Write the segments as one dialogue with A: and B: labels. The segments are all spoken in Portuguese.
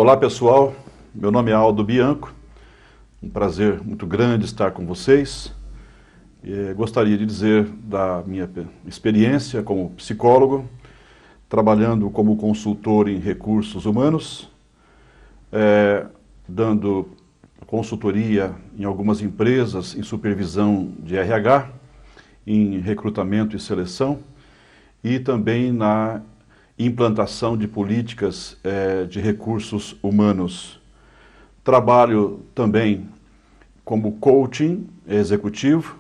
A: Olá pessoal, meu nome é Aldo Bianco, um prazer muito grande estar com vocês. Gostaria de dizer da minha experiência como psicólogo, trabalhando como consultor em recursos humanos, dando consultoria em algumas empresas em supervisão de RH, em recrutamento e seleção, e também na implantação de políticas de recursos humanos. Trabalho também como coaching executivo,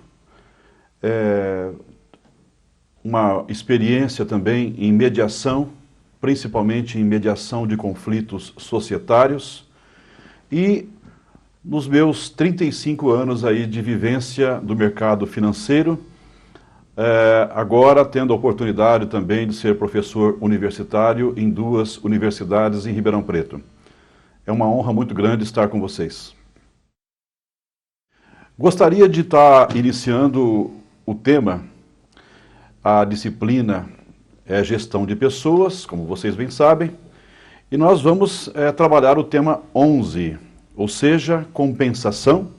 A: uma experiência também em mediação, principalmente em mediação de conflitos societários, e nos meus 35 anos aí de vivência do mercado financeiro, agora tendo a oportunidade também de ser professor universitário em 2 universidades em Ribeirão Preto. É uma honra muito grande estar com vocês. Gostaria de estar iniciando o tema, a disciplina é gestão de pessoas, como vocês bem sabem, e nós vamos trabalhar o tema 11, ou seja, compensação,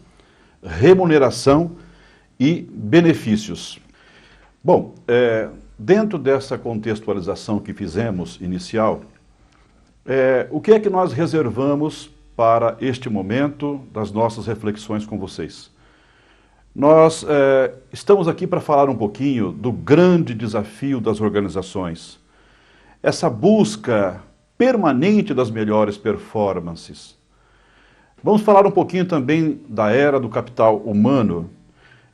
A: remuneração e benefícios. Bom, dentro dessa contextualização que fizemos inicial, o que é que nós reservamos para este momento das nossas reflexões com vocês? Nós estamos aqui para falar um pouquinho do grande desafio das organizações, essa busca permanente das melhores performances. Vamos falar um pouquinho também da era do capital humano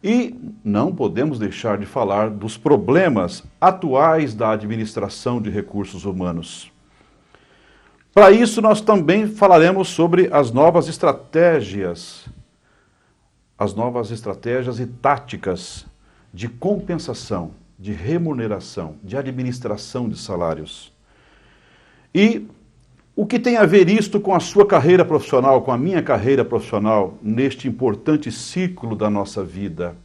A: e não podemos deixar de falar dos problemas atuais da administração de recursos humanos. Para isso, nós também falaremos sobre as novas estratégias e táticas de compensação, de remuneração, de administração de salários. E o que tem a ver isto com a sua carreira profissional, com a minha carreira profissional, neste importante ciclo da nossa vida?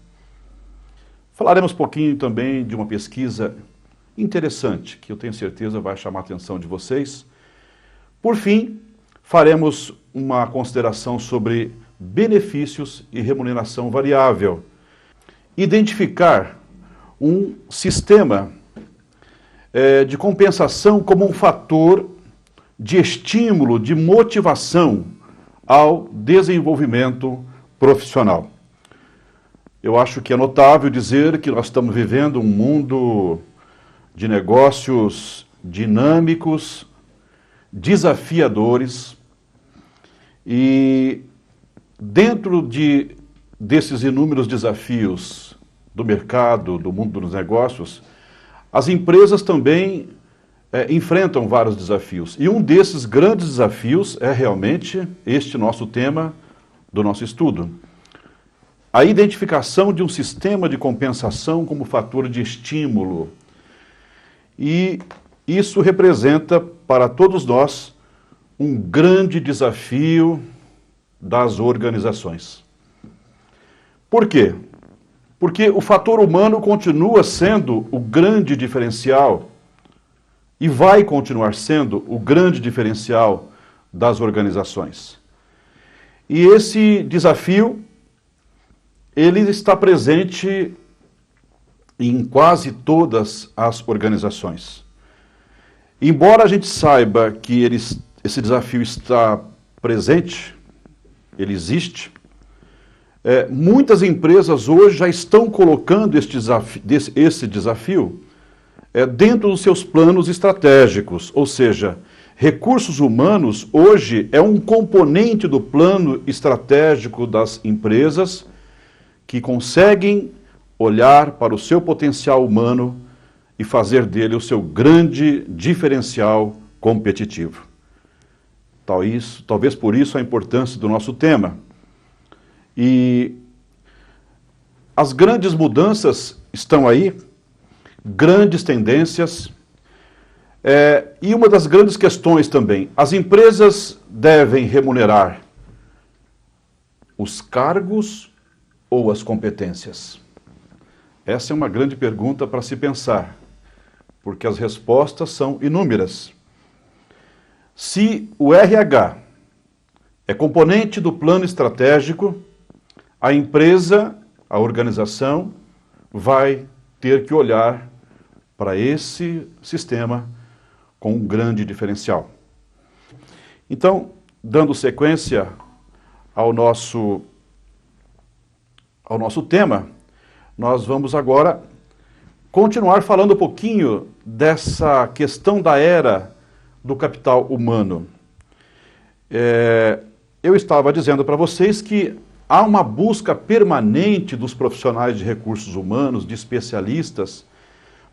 A: Falaremos um pouquinho também de uma pesquisa interessante, que eu tenho certeza vai chamar a atenção de vocês. Por fim, faremos uma consideração sobre benefícios e remuneração variável. Identificar um sistema de compensação como um fator de estímulo, de motivação ao desenvolvimento profissional. Eu acho que é notável dizer que nós estamos vivendo um mundo de negócios dinâmicos, desafiadores, e dentro desses inúmeros desafios do mercado, do mundo dos negócios, as empresas também enfrentam vários desafios. E um desses grandes desafios é realmente este nosso tema do nosso estudo. A identificação de um sistema de compensação como fator de estímulo. E isso representa para todos nós um grande desafio das organizações. Por quê? Porque o fator humano continua sendo o grande diferencial e vai continuar sendo o grande diferencial das organizações. E esse desafio, ele está presente em quase todas as organizações. Embora a gente saiba que esse desafio está presente, ele existe, muitas empresas hoje já estão colocando esse desafio dentro dos seus planos estratégicos, ou seja, recursos humanos hoje é um componente do plano estratégico das empresas que conseguem olhar para o seu potencial humano e fazer dele o seu grande diferencial competitivo. Talvez por isso a importância do nosso tema. E as grandes mudanças estão aí, grandes tendências, e uma das grandes questões também, as empresas devem remunerar os cargos ou as competências? Essa é uma grande pergunta para se pensar, porque as respostas são inúmeras. Se o RH é componente do plano estratégico, a empresa, a organização, vai ter que olhar para esse sistema com um grande diferencial. Então, dando sequência ao nosso tema, nós vamos agora continuar falando um pouquinho dessa questão da era do capital humano. Eu estava dizendo para vocês que há uma busca permanente dos profissionais de recursos humanos, de especialistas,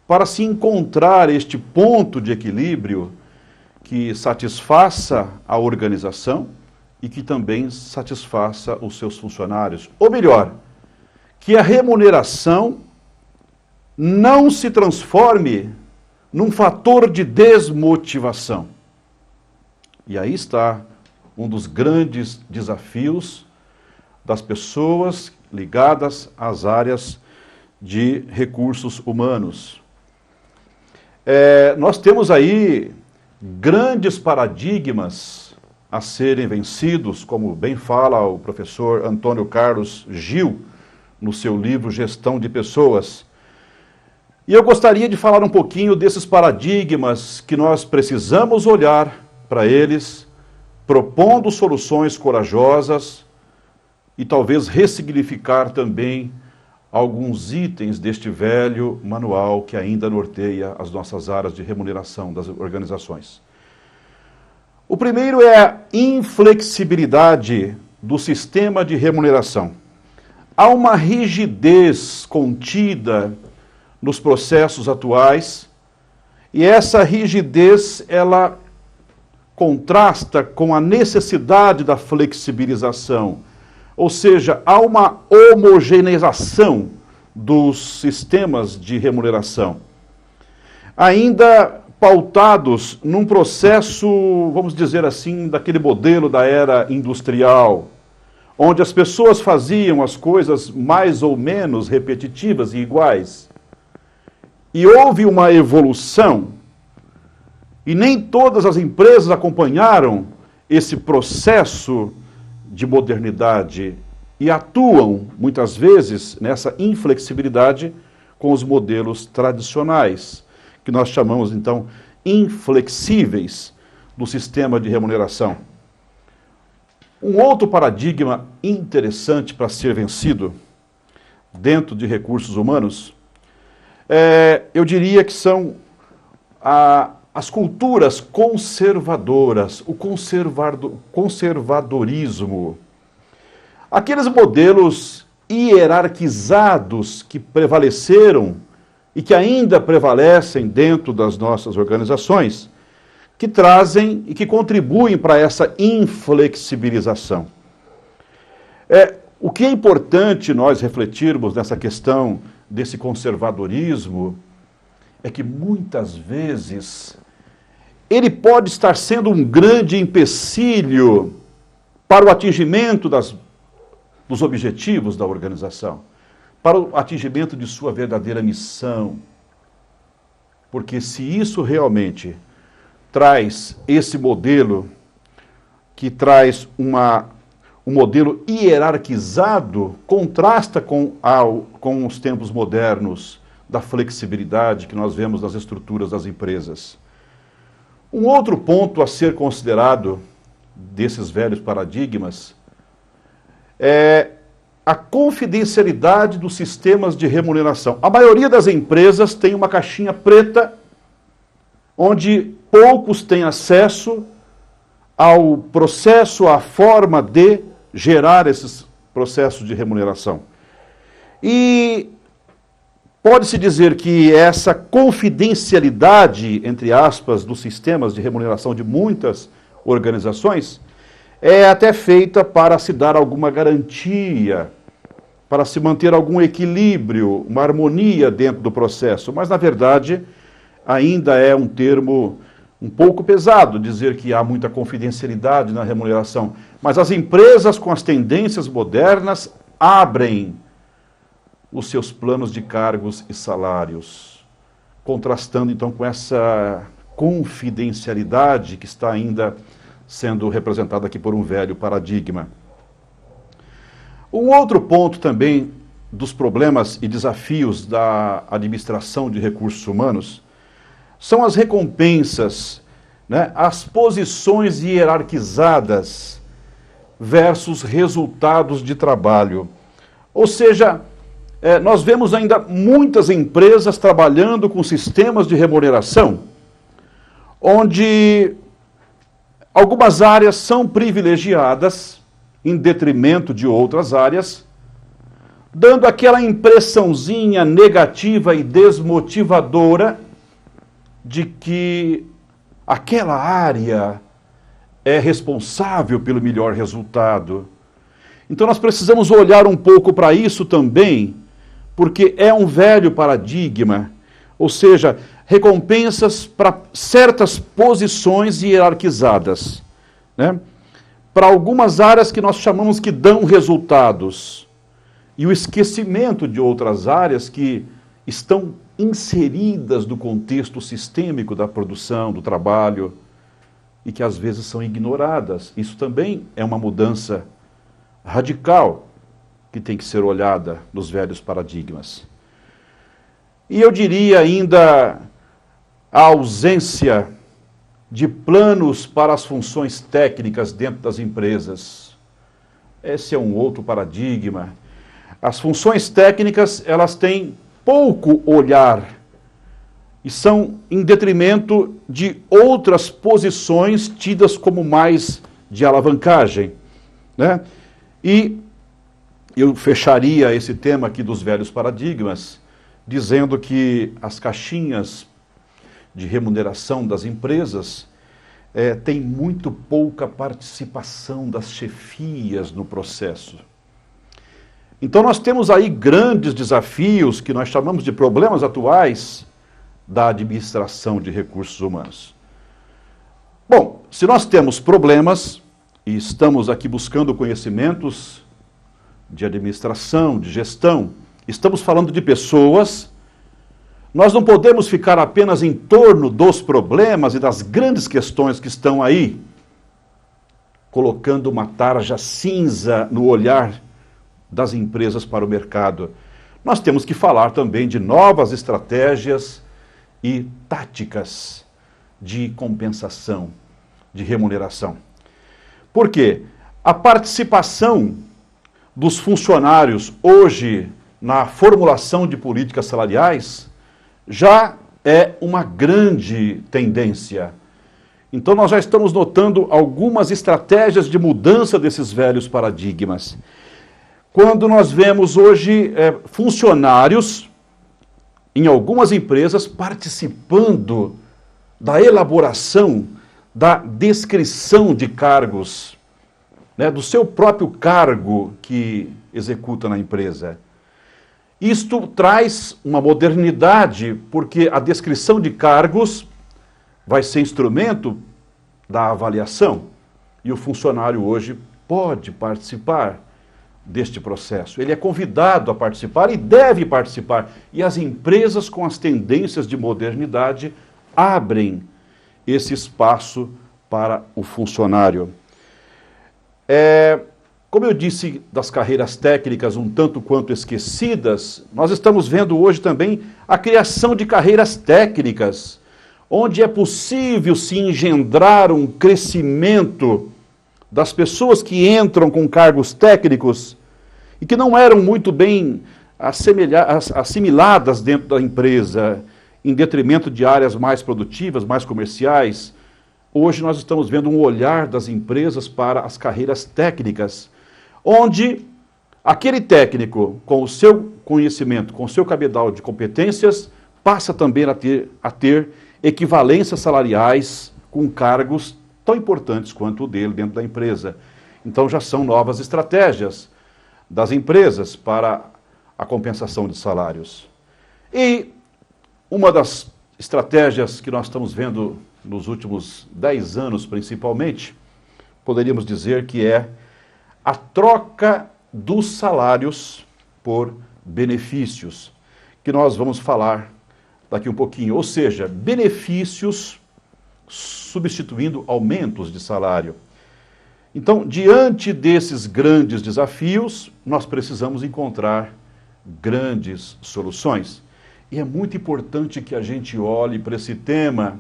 A: para se encontrar este ponto de equilíbrio que satisfaça a organização e que também satisfaça os seus funcionários. Ou melhor, que a remuneração não se transforme num fator de desmotivação. E aí está um dos grandes desafios das pessoas ligadas às áreas de recursos humanos. Nós temos aí grandes paradigmas a serem vencidos, como bem fala o professor Antônio Carlos Gil, no seu livro Gestão de Pessoas. E eu gostaria de falar um pouquinho desses paradigmas que nós precisamos olhar para eles, propondo soluções corajosas e talvez ressignificar também alguns itens deste velho manual que ainda norteia as nossas áreas de remuneração das organizações. O primeiro é a inflexibilidade do sistema de remuneração. Há uma rigidez contida nos processos atuais e essa rigidez, ela contrasta com a necessidade da flexibilização. Ou seja, há uma homogeneização dos sistemas de remuneração, ainda pautados num processo, vamos dizer assim, daquele modelo da era industrial, onde as pessoas faziam as coisas mais ou menos repetitivas e iguais. E houve uma evolução, e nem todas as empresas acompanharam esse processo de modernidade e atuam, muitas vezes, nessa inflexibilidade com os modelos tradicionais, que nós chamamos, então, inflexíveis do sistema de remuneração. Um outro paradigma interessante para ser vencido dentro de recursos humanos, eu diria que são as culturas conservadoras, o conservadorismo. Aqueles modelos hierarquizados que prevaleceram e que ainda prevalecem dentro das nossas organizações, que trazem e que contribuem para essa inflexibilização. O que é importante nós refletirmos nessa questão desse conservadorismo é que muitas vezes ele pode estar sendo um grande empecilho para o atingimento dos objetivos da organização, para o atingimento de sua verdadeira missão. Porque se isso realmente traz esse modelo, que traz um modelo hierarquizado, contrasta com os tempos modernos da flexibilidade que nós vemos nas estruturas das empresas. Um outro ponto a ser considerado desses velhos paradigmas é a confidencialidade dos sistemas de remuneração. A maioria das empresas tem uma caixinha preta onde poucos têm acesso ao processo, à forma de gerar esses processos de remuneração. E pode-se dizer que essa confidencialidade, entre aspas, dos sistemas de remuneração de muitas organizações é até feita para se dar alguma garantia, para se manter algum equilíbrio, uma harmonia dentro do processo. Mas, na verdade, ainda é um termo um pouco pesado dizer que há muita confidencialidade na remuneração. Mas as empresas com as tendências modernas abrem os seus planos de cargos e salários, contrastando então com confidencialidade que está ainda sendo representada aqui por um velho paradigma. Um outro ponto também dos problemas e desafios da administração de recursos humanos são as recompensas, né, as posições hierarquizadas versus resultados de trabalho. Ou seja, nós vemos ainda muitas empresas trabalhando com sistemas de remuneração, onde algumas áreas são privilegiadas em detrimento de outras áreas, dando aquela impressãozinha negativa e desmotivadora de que aquela área é responsável pelo melhor resultado. Então nós precisamos olhar um pouco para isso também, porque é um velho paradigma, ou seja, recompensas para certas posições hierarquizadas, né? Para algumas áreas que nós chamamos que dão resultados, e o esquecimento de outras áreas que estão inseridas no contexto sistêmico da produção, do trabalho, e que às vezes são ignoradas. Isso também é uma mudança radical que tem que ser olhada nos velhos paradigmas. E eu diria ainda a ausência de planos para as funções técnicas dentro das empresas. Esse é um outro paradigma. As funções técnicas, elas têm pouco olhar e são em detrimento de outras posições tidas como mais de alavancagem, né? E eu fecharia esse tema aqui dos velhos paradigmas dizendo que as caixinhas de remuneração das empresas têm muito pouca participação das chefias no processo. Então nós temos aí grandes desafios que nós chamamos de problemas atuais da administração de recursos humanos. Bom, se nós temos problemas e estamos aqui buscando conhecimentos de administração, de gestão, estamos falando de pessoas, nós não podemos ficar apenas em torno dos problemas e das grandes questões que estão aí, colocando uma tarja cinza no olhar das empresas para o mercado. Nós temos que falar também de novas estratégias e táticas de compensação, de remuneração. Por quê? A participação dos funcionários hoje na formulação de políticas salariais já é uma grande tendência. Então nós já estamos notando algumas estratégias de mudança desses velhos paradigmas. Quando nós vemos hoje funcionários em algumas empresas participando da elaboração, da descrição de cargos, né, do seu próprio cargo que executa na empresa. Isto traz uma modernidade, porque a descrição de cargos vai ser instrumento da avaliação, e o funcionário hoje pode participar deste processo. Ele é convidado a participar e deve participar. E as empresas com as tendências de modernidade abrem esse espaço para o funcionário. Como eu disse, das carreiras técnicas um tanto quanto esquecidas, nós estamos vendo hoje também a criação de carreiras técnicas, onde é possível se engendrar um crescimento das pessoas que entram com cargos técnicos e que não eram muito bem assimiladas dentro da empresa, em detrimento de áreas mais produtivas, mais comerciais. Hoje nós estamos vendo um olhar das empresas para as carreiras técnicas, onde aquele técnico, com o seu conhecimento, com o seu cabedal de competências, passa também a ter equivalências salariais com cargos tão importantes quanto o dele dentro da empresa. Então já são novas estratégias das empresas para a compensação de salários. E uma das estratégias que nós estamos vendo nos últimos 10 anos, principalmente, poderíamos dizer que é a troca dos salários por benefícios, que nós vamos falar daqui um pouquinho. Ou seja, benefícios substituindo aumentos de salário. Então, diante desses grandes desafios, nós precisamos encontrar grandes soluções. E é muito importante que a gente olhe para esse tema,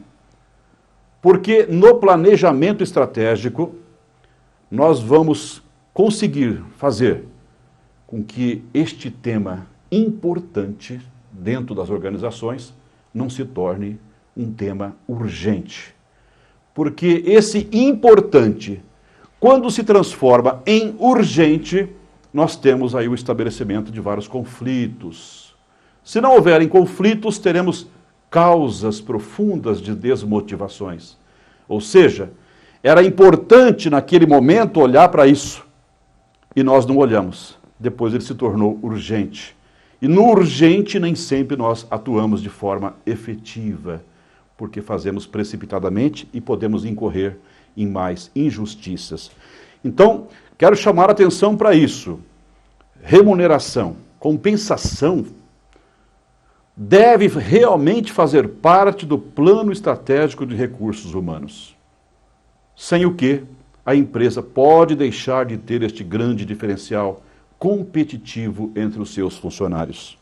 A: porque no planejamento estratégico, nós vamos conseguir fazer com que este tema importante dentro das organizações não se torne um tema urgente. Porque esse importante, quando se transforma em urgente, nós temos aí o estabelecimento de vários conflitos. Se não houverem conflitos, teremos causas profundas de desmotivações. Ou seja, era importante naquele momento olhar para isso, e nós não olhamos. Depois ele se tornou urgente. E no urgente nem sempre nós atuamos de forma efetiva, porque fazemos precipitadamente e podemos incorrer em mais injustiças. Então, quero chamar a atenção para isso. Remuneração, compensação, deve realmente fazer parte do plano estratégico de recursos humanos. Sem o que a empresa pode deixar de ter este grande diferencial competitivo entre os seus funcionários.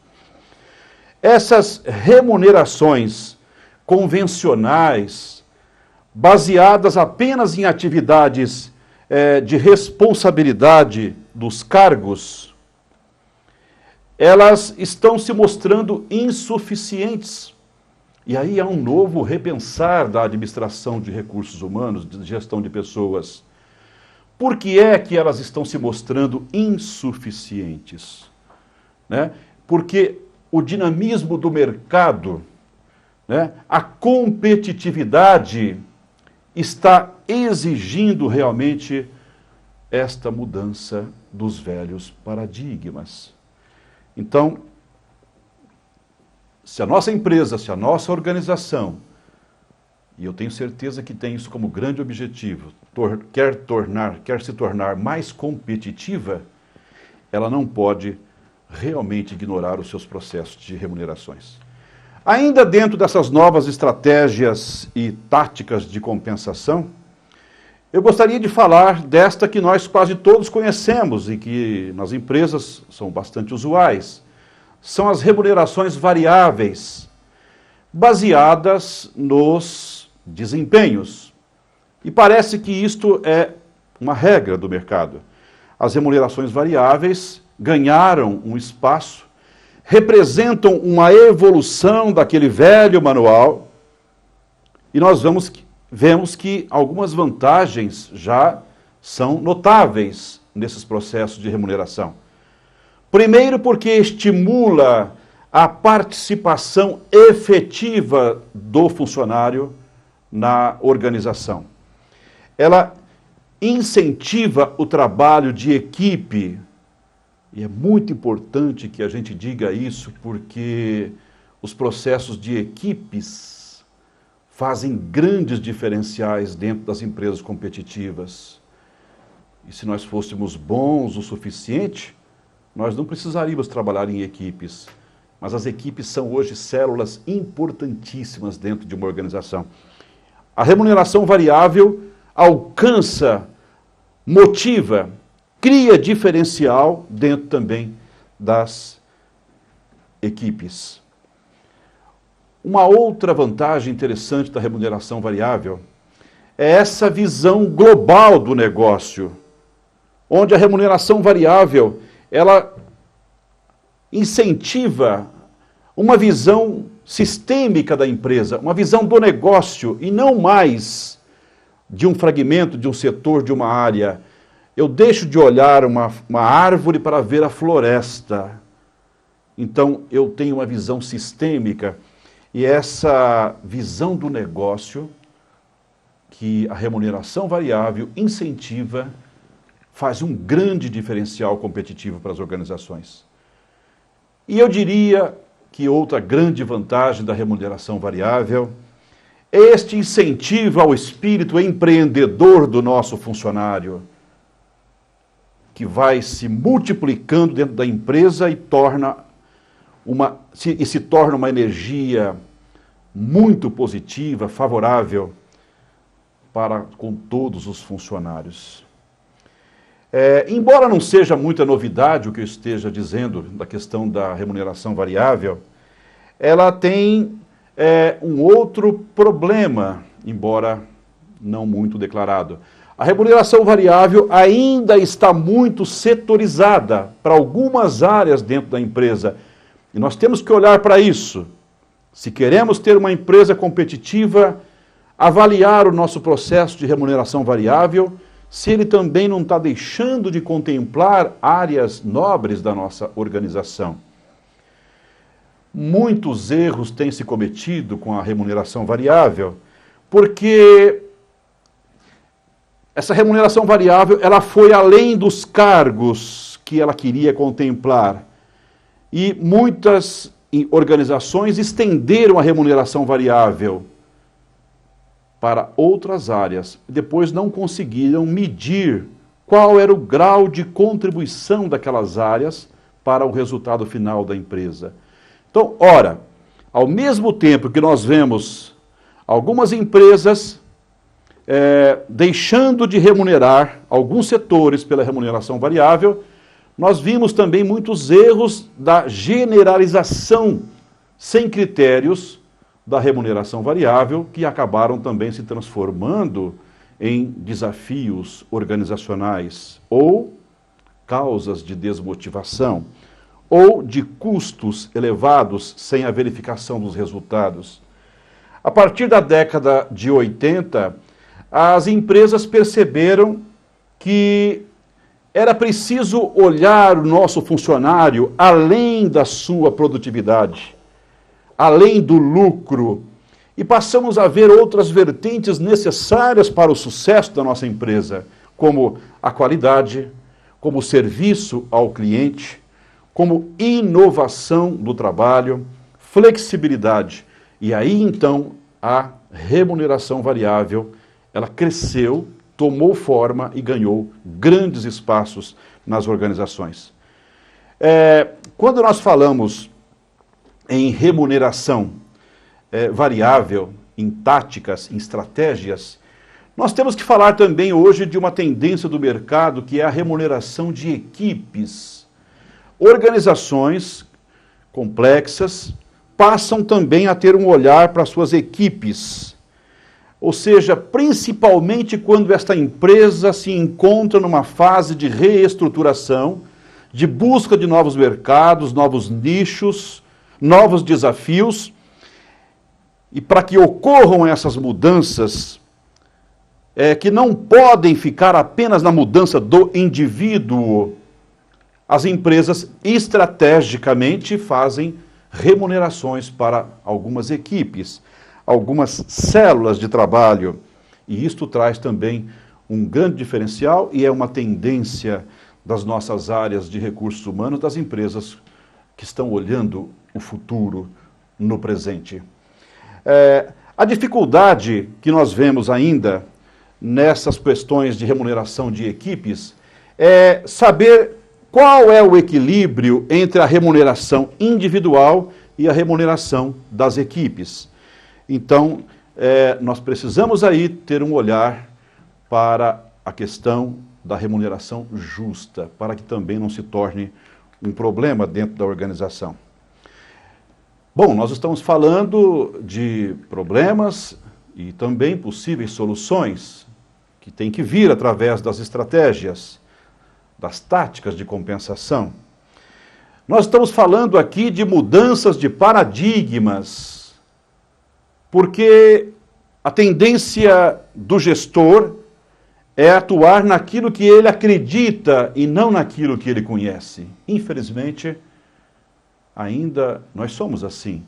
A: Essas remunerações convencionais, baseadas apenas em atividades de responsabilidade dos cargos, elas estão se mostrando insuficientes. E aí há um novo repensar da administração de recursos humanos, de gestão de pessoas. Por que é que elas estão se mostrando insuficientes? Né? Porque o dinamismo do mercado, né, a competitividade está exigindo realmente esta mudança dos velhos paradigmas. Então, se a nossa empresa, se a nossa organização, e eu tenho certeza que tem isso como grande objetivo, quer se tornar mais competitiva, ela não pode realmente ignorar os seus processos de remunerações. Ainda dentro dessas novas estratégias e táticas de compensação, eu gostaria de falar desta que nós quase todos conhecemos e que nas empresas são bastante usuais. São as remunerações variáveis, baseadas nos desempenhos. E parece que isto é uma regra do mercado. As remunerações variáveis ganharam um espaço, representam uma evolução daquele velho manual, e nós vemos que algumas vantagens já são notáveis nesses processos de remuneração. Primeiro, porque estimula a participação efetiva do funcionário na organização. Ela incentiva o trabalho de equipe, e é muito importante que a gente diga isso, porque os processos de equipes fazem grandes diferenciais dentro das empresas competitivas. E se nós fôssemos bons o suficiente, nós não precisaríamos trabalhar em equipes. Mas as equipes são hoje células importantíssimas dentro de uma organização. A remuneração variável alcança, motiva, cria diferencial dentro também das equipes. Uma outra vantagem interessante da remuneração variável é essa visão global do negócio, onde a remuneração variável ela incentiva uma visão sistêmica da empresa, uma visão do negócio e não mais de um fragmento, de um setor, de uma área. Eu deixo de olhar uma árvore para ver a floresta. Então, eu tenho uma visão sistêmica e essa visão do negócio que a remuneração variável incentiva faz um grande diferencial competitivo para as organizações. E eu diria que outra grande vantagem da remuneração variável é este incentivo ao espírito empreendedor do nosso funcionário, que vai se multiplicando dentro da empresa e se torna uma energia muito positiva, favorável para com todos os funcionários. Embora não seja muita novidade o que eu esteja dizendo da questão da remuneração variável, ela tem um outro problema, embora não muito declarado. A remuneração variável ainda está muito setorizada para algumas áreas dentro da empresa. E nós temos que olhar para isso. Se queremos ter uma empresa competitiva, avaliar o nosso processo de remuneração variável, se ele também não está deixando de contemplar áreas nobres da nossa organização. Muitos erros têm se cometido com a remuneração variável, porque essa remuneração variável ela foi além dos cargos que ela queria contemplar. E muitas organizações estenderam a remuneração variável para outras áreas. Depois não conseguiram medir qual era o grau de contribuição daquelas áreas para o resultado final da empresa. Então, ora, ao mesmo tempo que nós vemos algumas empresas deixando de remunerar alguns setores pela remuneração variável, nós vimos também muitos erros da generalização sem critérios da remuneração variável, que acabaram também se transformando em desafios organizacionais ou causas de desmotivação ou de custos elevados sem a verificação dos resultados. A partir da década de 80, as empresas perceberam que era preciso olhar o nosso funcionário além da sua produtividade, além do lucro, e passamos a ver outras vertentes necessárias para o sucesso da nossa empresa, como a qualidade, como o serviço ao cliente, como inovação do trabalho, flexibilidade. E aí, então, a remuneração variável, ela cresceu, tomou forma e ganhou grandes espaços nas organizações. Quando nós falamos em remuneração variável, em táticas, em estratégias, nós temos que falar também hoje de uma tendência do mercado que é a remuneração de equipes. Organizações complexas passam também a ter um olhar para suas equipes. Ou seja, principalmente quando esta empresa se encontra numa fase de reestruturação, de busca de novos mercados, novos nichos, novos desafios. E para que ocorram essas mudanças, que não podem ficar apenas na mudança do indivíduo, as empresas estrategicamente fazem remunerações para algumas equipes, algumas células de trabalho. E isto traz também um grande diferencial e é uma tendência das nossas áreas de recursos humanos, das empresas que estão olhando o futuro no presente. A dificuldade que nós vemos ainda nessas questões de remuneração de equipes é saber qual é o equilíbrio entre a remuneração individual e a remuneração das equipes. Então, nós precisamos aí ter um olhar para a questão da remuneração justa, para que também não se torne um problema dentro da organização. Bom, nós estamos falando de problemas e também possíveis soluções que têm que vir através das estratégias, das táticas de compensação. Nós estamos falando aqui de mudanças de paradigmas, porque a tendência do gestor é atuar naquilo que ele acredita e não naquilo que ele conhece. Infelizmente, ainda nós somos assim.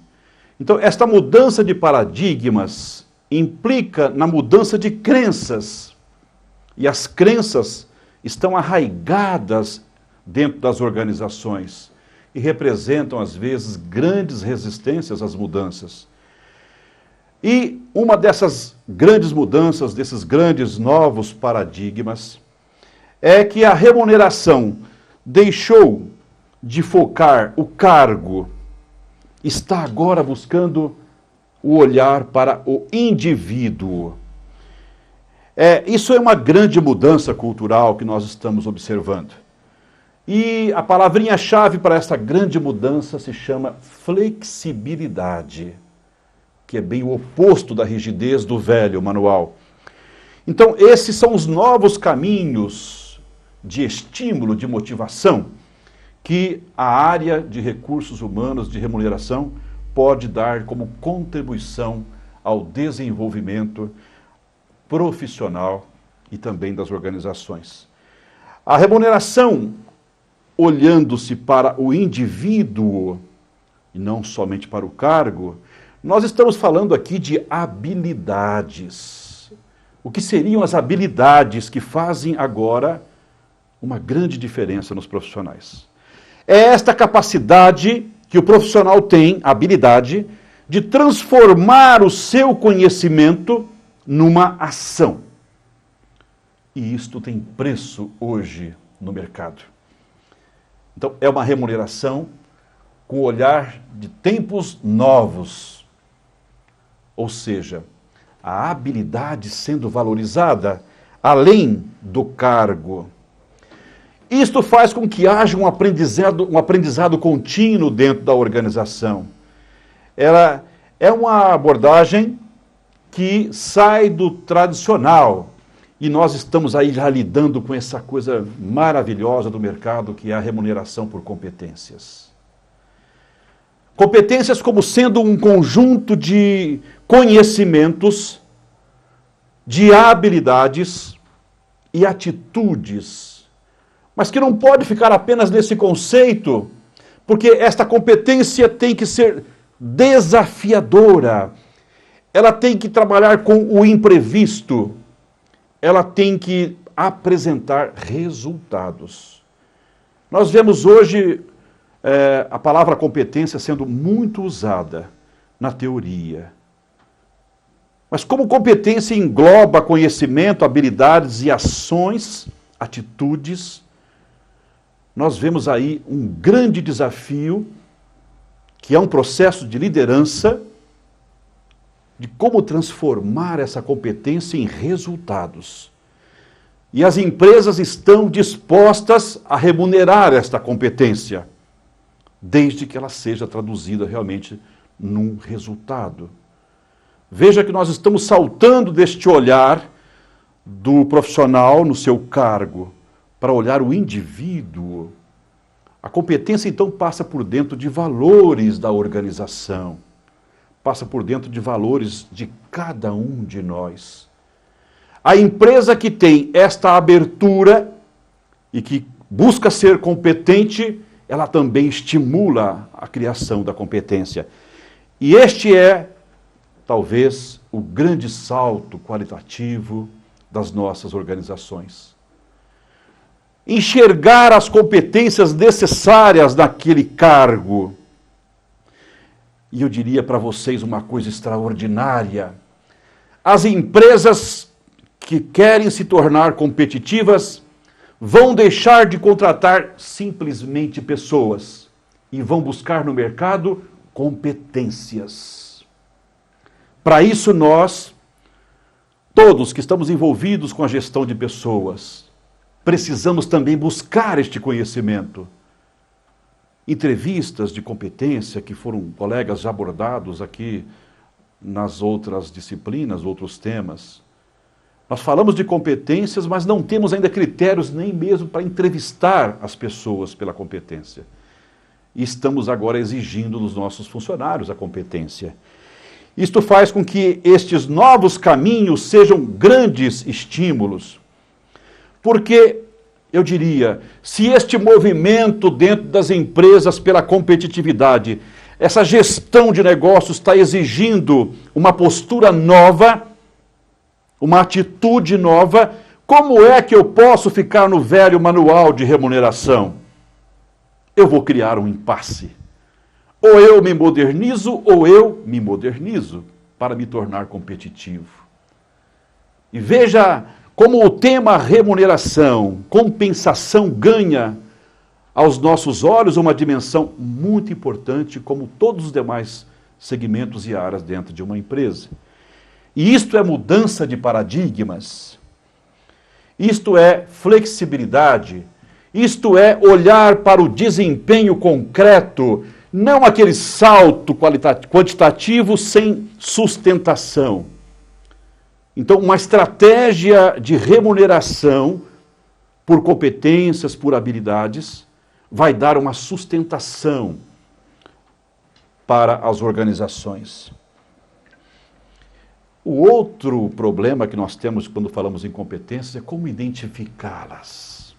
A: Então, esta mudança de paradigmas implica na mudança de crenças. E as crenças estão arraigadas dentro das organizações e representam, às vezes, grandes resistências às mudanças. E uma dessas grandes mudanças, desses grandes novos paradigmas, é que a remuneração deixou de focar o cargo, está agora buscando o olhar para o indivíduo. Isso é uma grande mudança cultural que nós estamos observando. E a palavrinha-chave para essa grande mudança se chama flexibilidade, que é bem o oposto da rigidez do velho manual. Então, esses são os novos caminhos de estímulo, de motivação, que a área de recursos humanos de remuneração pode dar como contribuição ao desenvolvimento profissional e também das organizações. A remuneração, olhando-se para o indivíduo e não somente para o cargo, nós estamos falando aqui de habilidades. O que seriam as habilidades que fazem agora uma grande diferença nos profissionais? É esta capacidade que o profissional tem, a habilidade, de transformar o seu conhecimento numa ação. E isto tem preço hoje no mercado. Então, é uma remuneração com o olhar de tempos novos. Ou seja, a habilidade sendo valorizada além do cargo. Isto faz com que haja um aprendizado contínuo dentro da organização. Ela é uma abordagem que sai do tradicional. E nós estamos aí já lidando com essa coisa maravilhosa do mercado, que é a remuneração por competências. Competências como sendo um conjunto de conhecimentos, de habilidades e atitudes, mas que não pode ficar apenas nesse conceito, porque esta competência tem que ser desafiadora, ela tem que trabalhar com o imprevisto, ela tem que apresentar resultados. Nós vemos hoje a palavra competência sendo muito usada na teoria. Mas como competência engloba conhecimento, habilidades e ações, atitudes, nós vemos aí um grande desafio, que é um processo de liderança, de como transformar essa competência em resultados. E as empresas estão dispostas a remunerar esta competência, desde que ela seja traduzida realmente num resultado. Veja que nós estamos saltando deste olhar do profissional no seu cargo para olhar o indivíduo. A competência, então, passa por dentro de valores da organização, passa por dentro de valores de cada um de nós. A empresa que tem esta abertura e que busca ser competente, ela também estimula a criação da competência. E este é, talvez, o grande salto qualitativo das nossas organizações. Enxergar as competências necessárias naquele cargo. E eu diria para vocês uma coisa extraordinária. As empresas que querem se tornar competitivas vão deixar de contratar simplesmente pessoas e vão buscar no mercado competências. Para isso nós, todos que estamos envolvidos com a gestão de pessoas, precisamos também buscar este conhecimento. Entrevistas de competência que foram colegas já abordados aqui nas outras disciplinas, outros temas. Nós falamos de competências, mas não temos ainda critérios nem mesmo para entrevistar as pessoas pela competência. E estamos agora exigindo dos nossos funcionários a competência. Isto faz com que estes novos caminhos sejam grandes estímulos. Porque, eu diria, se este movimento dentro das empresas pela competitividade, essa gestão de negócios está exigindo uma postura nova, uma atitude nova, como é que eu posso ficar no velho manual de remuneração? Eu vou criar um impasse. Ou eu me modernizo, ou eu me modernizo para me tornar competitivo. E veja como o tema remuneração, compensação ganha aos nossos olhos uma dimensão muito importante, como todos os demais segmentos e áreas dentro de uma empresa. E isto é mudança de paradigmas. isto é flexibilidade, isto é olhar para o desempenho concreto, não aquele salto quantitativo sem sustentação. Então, uma estratégia de remuneração por competências, por habilidades, vai dar uma sustentação para as organizações. O outro problema que nós temos quando falamos em competências é como identificá-las.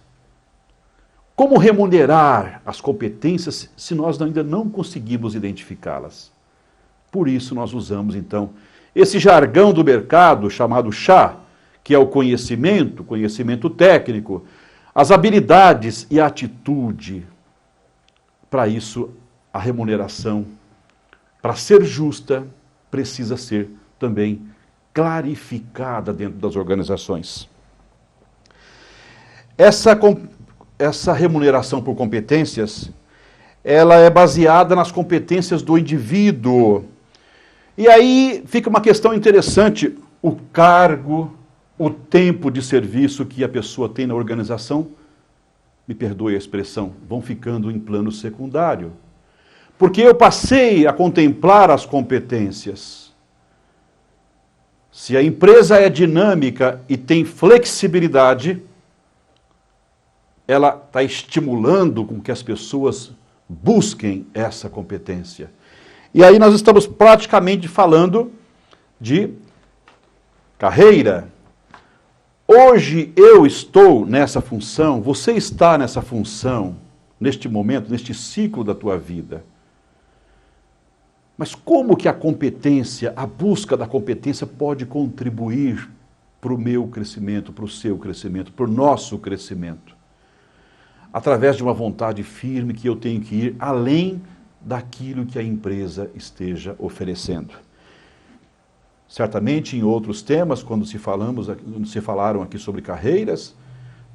A: Como remunerar as competências se nós ainda não conseguimos identificá-las? Por isso nós usamos, então, esse jargão do mercado chamado chá, que é o conhecimento técnico, as habilidades e a atitude. Para isso, a remuneração, para ser justa, precisa ser também clarificada dentro das organizações. Essa remuneração por competências, ela é baseada nas competências do indivíduo. E aí fica uma questão interessante, o cargo, o tempo de serviço que a pessoa tem na organização, me perdoe a expressão, vão ficando em plano secundário. Porque eu passei a contemplar as competências. Se a empresa é dinâmica e tem flexibilidade, ela está estimulando com que as pessoas busquem essa competência. E aí nós estamos praticamente falando de carreira. Hoje eu estou nessa função, você está nessa função, neste momento, neste ciclo da tua vida. Mas como que a competência, a busca da competência pode contribuir para o meu crescimento, para o seu crescimento, para o nosso crescimento? Através de uma vontade firme que eu tenho que ir além daquilo que a empresa esteja oferecendo. Certamente em outros temas, quando se falaram aqui sobre carreiras,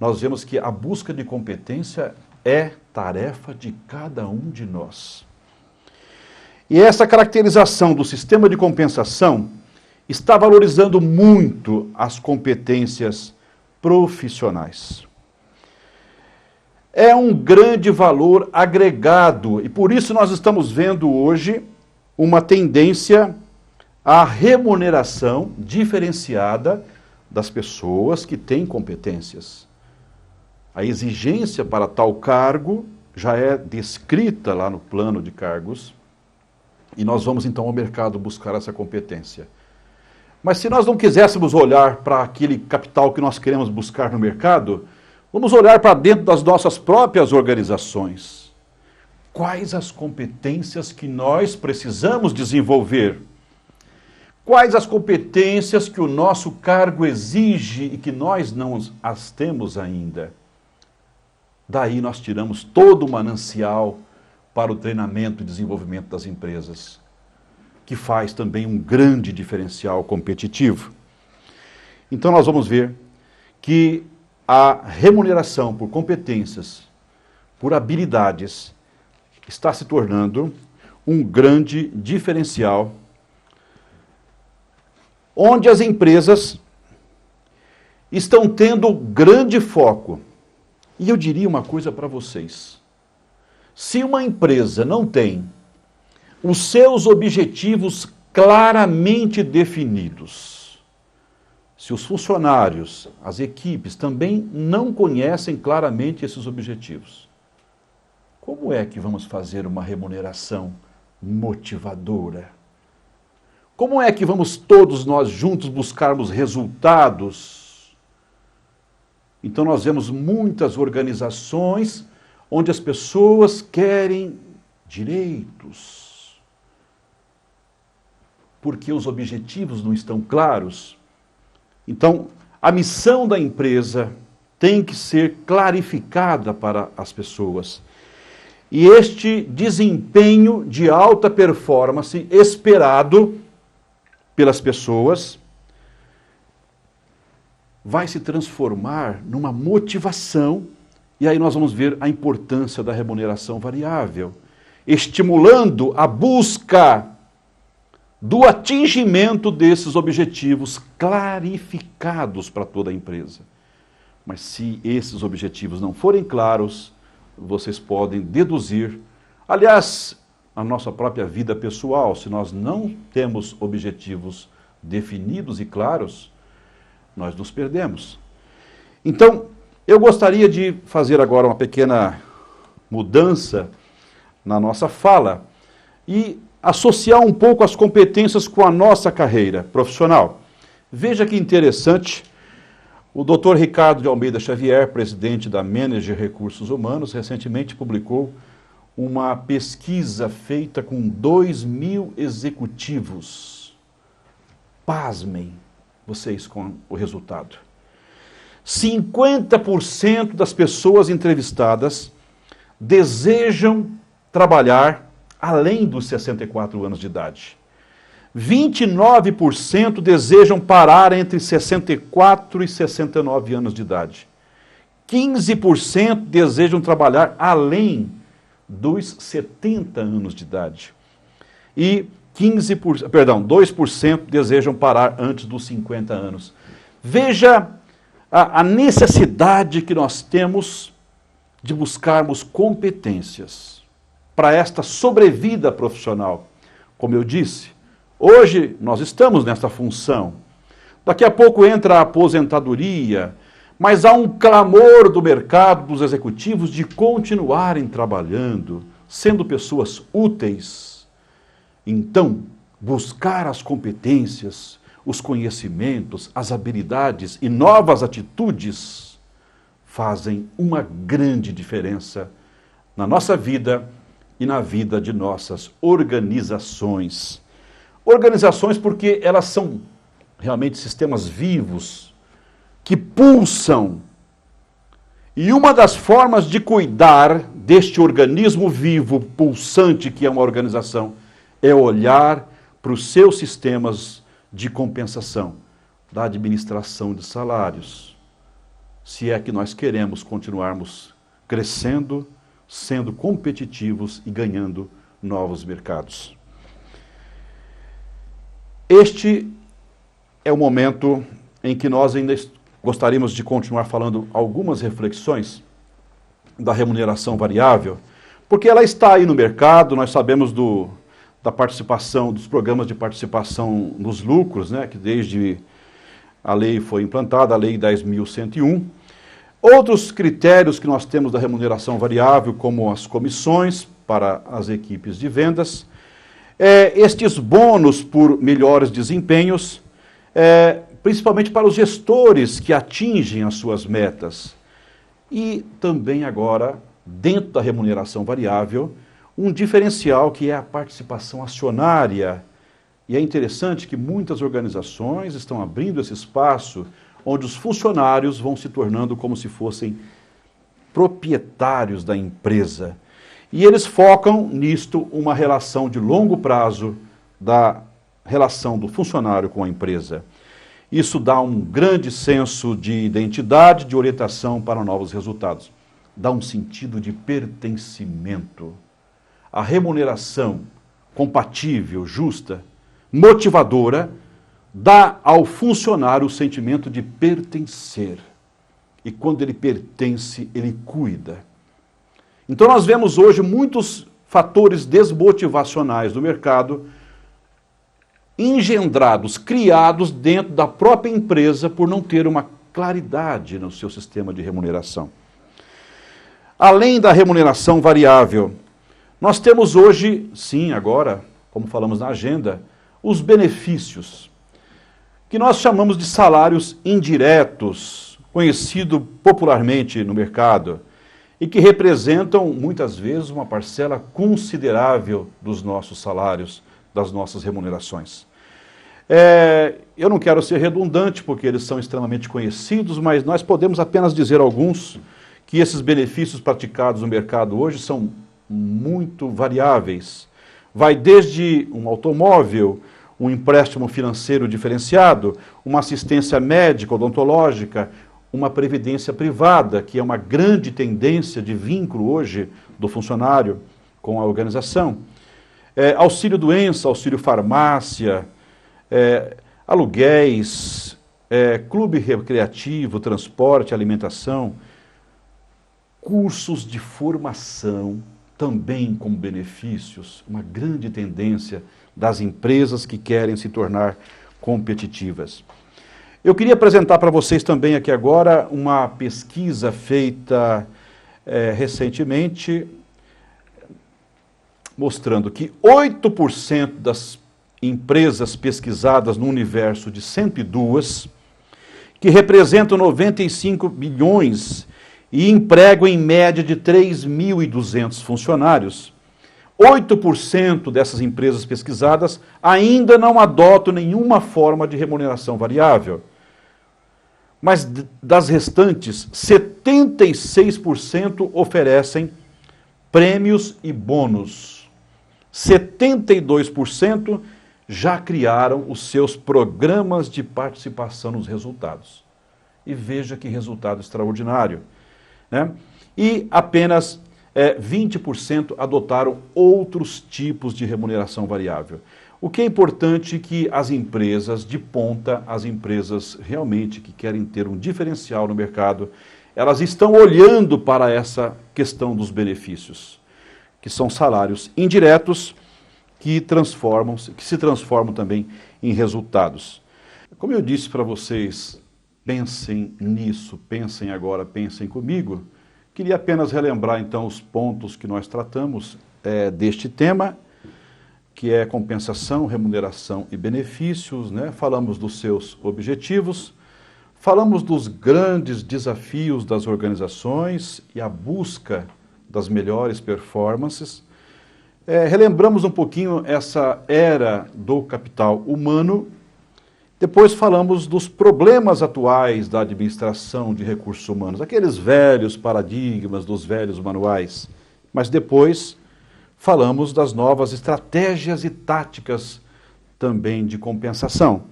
A: nós vemos que a busca de competência é tarefa de cada um de nós. E essa caracterização do sistema de compensação está valorizando muito as competências profissionais. É um grande valor agregado e por isso nós estamos vendo hoje uma tendência à remuneração diferenciada das pessoas que têm competências. A exigência para tal cargo já é descrita lá no plano de cargos e nós vamos então ao mercado buscar essa competência. Mas se nós não quiséssemos olhar para aquele capital que nós queremos buscar no mercado, vamos olhar para dentro das nossas próprias organizações. Quais as competências que nós precisamos desenvolver? Quais as competências que o nosso cargo exige e que nós não as temos ainda? Daí nós tiramos todo o manancial para o treinamento e desenvolvimento das empresas, que faz também um grande diferencial competitivo. Então nós vamos ver que a remuneração por competências, por habilidades, está se tornando um grande diferencial, onde as empresas estão tendo grande foco. E eu diria uma coisa para vocês. Se uma empresa não tem os seus objetivos claramente definidos, se os funcionários, as equipes também não conhecem claramente esses objetivos, como é que vamos fazer uma remuneração motivadora? Como é que vamos todos nós juntos buscarmos resultados? Então nós vemos muitas organizações onde as pessoas querem direitos, porque os objetivos não estão claros. Então, a missão da empresa tem que ser clarificada para as pessoas. E este desempenho de alta performance esperado pelas pessoas vai se transformar numa motivação, e aí nós vamos ver a importância da remuneração variável, estimulando a busca do atingimento desses objetivos clarificados para toda a empresa. Mas se esses objetivos não forem claros, vocês podem deduzir. Aliás, na nossa própria vida pessoal, se nós não temos objetivos definidos e claros, nós nos perdemos. Então, eu gostaria de fazer agora uma pequena mudança na nossa fala e associar um pouco as competências com a nossa carreira profissional. Veja que interessante, o Dr. Ricardo de Almeida Xavier, presidente da Manager Recursos Humanos, recentemente publicou uma pesquisa feita com 2.000 executivos. Pasmem vocês com o resultado. 50% das pessoas entrevistadas desejam trabalhar além dos 64 anos de idade. 29% desejam parar entre 64 e 69 anos de idade. 15% desejam trabalhar além dos 70 anos de idade. E 2% desejam parar antes dos 50 anos. Veja a necessidade que nós temos de buscarmos competências para esta sobrevida profissional. Como eu disse, hoje nós estamos nessa função. Daqui a pouco entra a aposentadoria, mas há um clamor do mercado, dos executivos, de continuarem trabalhando, sendo pessoas úteis. Então, buscar as competências, os conhecimentos, as habilidades e novas atitudes fazem uma grande diferença na nossa vida e na vida de nossas organizações. Organizações porque elas são realmente sistemas vivos que pulsam. E uma das formas de cuidar deste organismo vivo, pulsante que é uma organização, é olhar para os seus sistemas de compensação, da administração de salários. Se é que nós queremos continuarmos crescendo, sendo competitivos e ganhando novos mercados. Este é o momento em que nós ainda gostaríamos de continuar falando algumas reflexões da remuneração variável, porque ela está aí no mercado, nós sabemos da participação, dos programas de participação nos lucros, né, que desde a lei foi implantada, a Lei 10.101. Outros critérios que nós temos da remuneração variável, como as comissões para as equipes de vendas, estes bônus por melhores desempenhos, principalmente para os gestores que atingem as suas metas. E também agora, dentro da remuneração variável, um diferencial que é a participação acionária. E é interessante que muitas organizações estão abrindo esse espaço onde os funcionários vão se tornando como se fossem proprietários da empresa. E eles focam nisto uma relação de longo prazo da relação do funcionário com a empresa. Isso dá um grande senso de identidade, de orientação para novos resultados. Dá um sentido de pertencimento. A remuneração compatível, justa, motivadora, dá ao funcionário o sentimento de pertencer. E quando ele pertence, ele cuida. Então nós vemos hoje muitos fatores desmotivacionais do mercado engendrados, criados dentro da própria empresa por não ter uma claridade no seu sistema de remuneração. Além da remuneração variável, nós temos hoje, sim, agora, como falamos na agenda, os benefícios, que nós chamamos de salários indiretos, conhecido popularmente no mercado, e que representam, muitas vezes, uma parcela considerável dos nossos salários, das nossas remunerações. Eu não quero ser redundante, porque eles são extremamente conhecidos, mas nós podemos apenas dizer alguns que esses benefícios praticados no mercado hoje são muito variáveis. Vai desde um automóvel, um empréstimo financeiro diferenciado, uma assistência médica, odontológica, uma previdência privada, que é uma grande tendência de vínculo hoje do funcionário com a organização. Auxílio doença, auxílio farmácia, aluguéis, clube recreativo, transporte, alimentação, cursos de formação, também com benefícios, uma grande tendência das empresas que querem se tornar competitivas. Eu queria apresentar para vocês também aqui agora uma pesquisa feita recentemente, mostrando que 8% das empresas pesquisadas no universo de 102, que representam 95 bilhões e empregam em média de 3.200 funcionários, 8% dessas empresas pesquisadas ainda não adotam nenhuma forma de remuneração variável. Mas das restantes, 76% oferecem prêmios e bônus. 72% já criaram os seus programas de participação nos resultados. E veja que resultado extraordinário, né? E apenas 20% adotaram outros tipos de remuneração variável. O que é importante é que as empresas de ponta, as empresas realmente que querem ter um diferencial no mercado, elas estão olhando para essa questão dos benefícios, que são salários indiretos que se transformam também em resultados. Como eu disse para vocês, pensem nisso, pensem agora, pensem comigo. Queria apenas relembrar então os pontos que nós tratamos deste tema, que é compensação, remuneração e benefícios, né? Falamos dos seus objetivos, falamos dos grandes desafios das organizações e a busca das melhores performances. Relembramos um pouquinho essa era do capital humano. Depois falamos dos problemas atuais da administração de recursos humanos, aqueles velhos paradigmas dos velhos manuais. Mas depois falamos das novas estratégias e táticas também de compensação.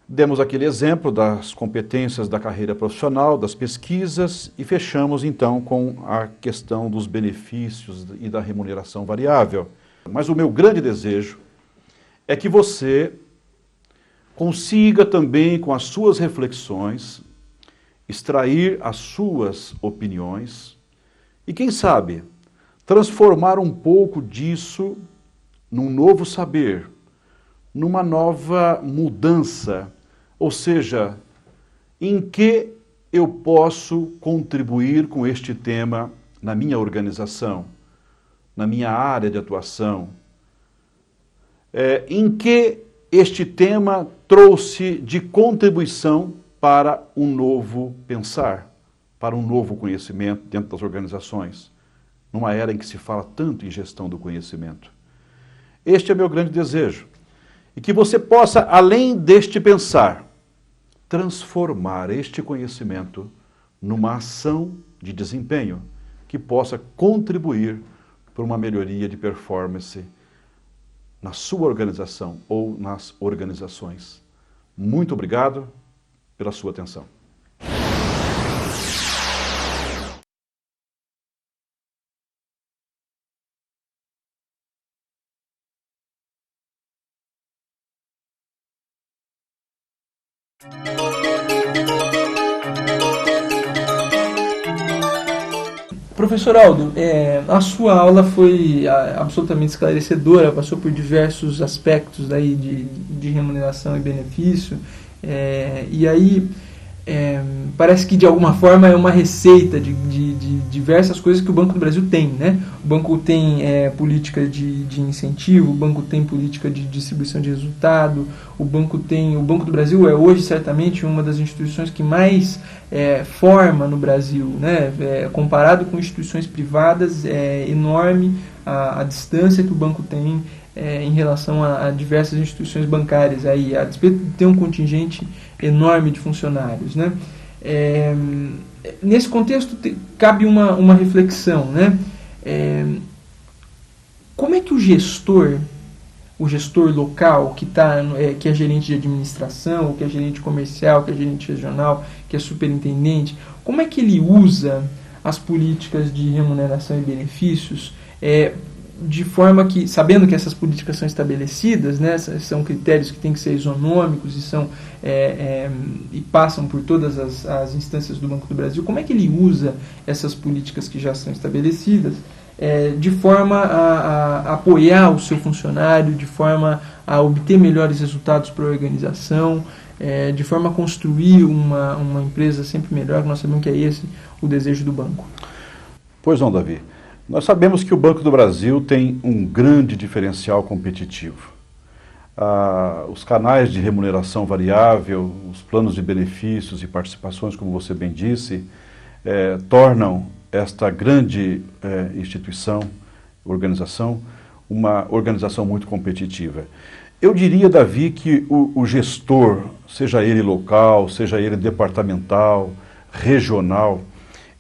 A: Demos aquele exemplo das competências da carreira profissional, das pesquisas, e fechamos então com a questão dos benefícios e da remuneração variável. Mas o meu grande desejo é que você consiga também, com as suas reflexões, extrair as suas opiniões e, quem sabe, transformar um pouco disso num novo saber, numa nova mudança, ou seja, em que eu posso contribuir com este tema na minha organização, na minha área de atuação, em que este tema trouxe de contribuição para um novo pensar, para um novo conhecimento dentro das organizações, numa era em que se fala tanto em gestão do conhecimento. Este é meu grande desejo. E que você possa, além deste pensar, transformar este conhecimento numa ação de desempenho que possa contribuir para uma melhoria de performance na sua organização ou nas organizações. Muito obrigado pela sua atenção.
B: Professor Aldo, a sua aula foi absolutamente esclarecedora, passou por diversos aspectos aí de remuneração e benefício, e aí parece que de alguma forma é uma receita de diversas coisas que o Banco do Brasil tem, né? O banco tem política de incentivo, o banco tem política de distribuição de resultado, o Banco do Brasil é hoje certamente uma das instituições que mais forma no Brasil, né? Comparado com instituições privadas, é enorme a distância que o banco tem em relação a diversas instituições bancárias, aí, a despeito de ter um contingente enorme de funcionários, né? Nesse contexto cabe uma reflexão, né? Como é que o gestor local, que é gerente de administração, que é gerente comercial, que é gerente regional, que é superintendente, como é que ele usa as políticas de remuneração e benefícios de forma que, sabendo que essas políticas são estabelecidas, né, são critérios que têm que ser isonômicos e, e passam por todas as instâncias do Banco do Brasil, como é que ele usa essas políticas que já são estabelecidas de forma a apoiar o seu funcionário, de forma a obter melhores resultados para a organização, de forma a construir uma empresa sempre melhor, que nós sabemos que é esse o desejo do banco?
A: Pois não, Davi. Nós sabemos que o Banco do Brasil tem um grande diferencial competitivo. Os canais de remuneração variável, os planos de benefícios e participações, como você bem disse, tornam esta grande instituição, organização, uma organização muito competitiva. Eu diria, Davi, que o gestor, seja ele local, seja ele departamental, regional,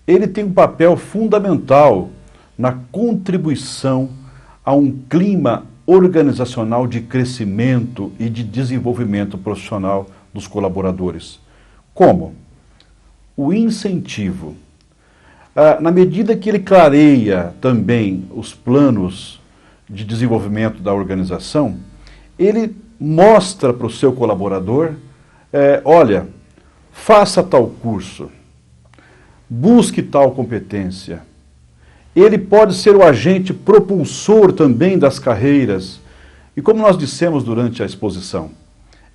A: ele tem um papel fundamental na contribuição a um clima organizacional de crescimento e de desenvolvimento profissional dos colaboradores. Como? O incentivo. Na medida que ele clareia também os planos de desenvolvimento da organização, ele mostra para o seu colaborador, olha, faça tal curso, busque tal competência. Ele pode ser o agente propulsor também das carreiras. E como nós dissemos durante a exposição,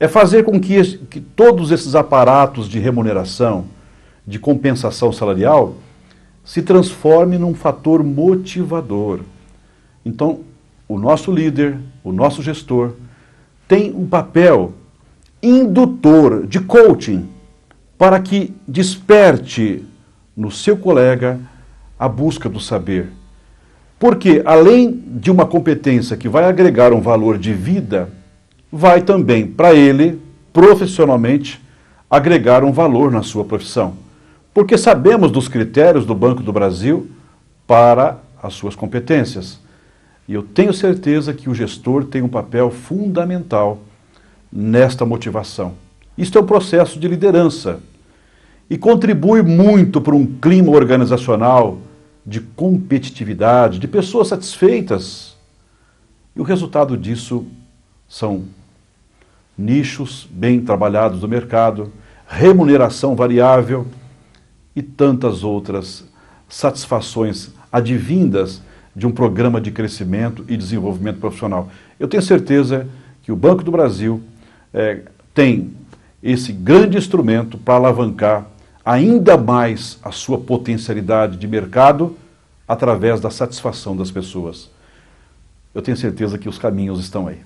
A: é fazer com que todos esses aparatos de remuneração, de compensação salarial, se transformem num fator motivador. Então, o nosso líder, o nosso gestor, tem um papel indutor, de coaching, para que desperte no seu colega a busca do saber. Porque, além de uma competência que vai agregar um valor de vida, vai também, para ele, profissionalmente, agregar um valor na sua profissão. Porque sabemos dos critérios do Banco do Brasil para as suas competências. E eu tenho certeza que o gestor tem um papel fundamental nesta motivação. Isto é um processo de liderança e contribui muito para um clima organizacional de competitividade, de pessoas satisfeitas. E o resultado disso são nichos bem trabalhados do mercado, remuneração variável e tantas outras satisfações advindas de um programa de crescimento e desenvolvimento profissional. Eu tenho certeza que o Banco do Brasil tem esse grande instrumento para alavancar ainda mais a sua potencialidade de mercado através da satisfação das pessoas. Eu tenho certeza que os caminhos estão aí.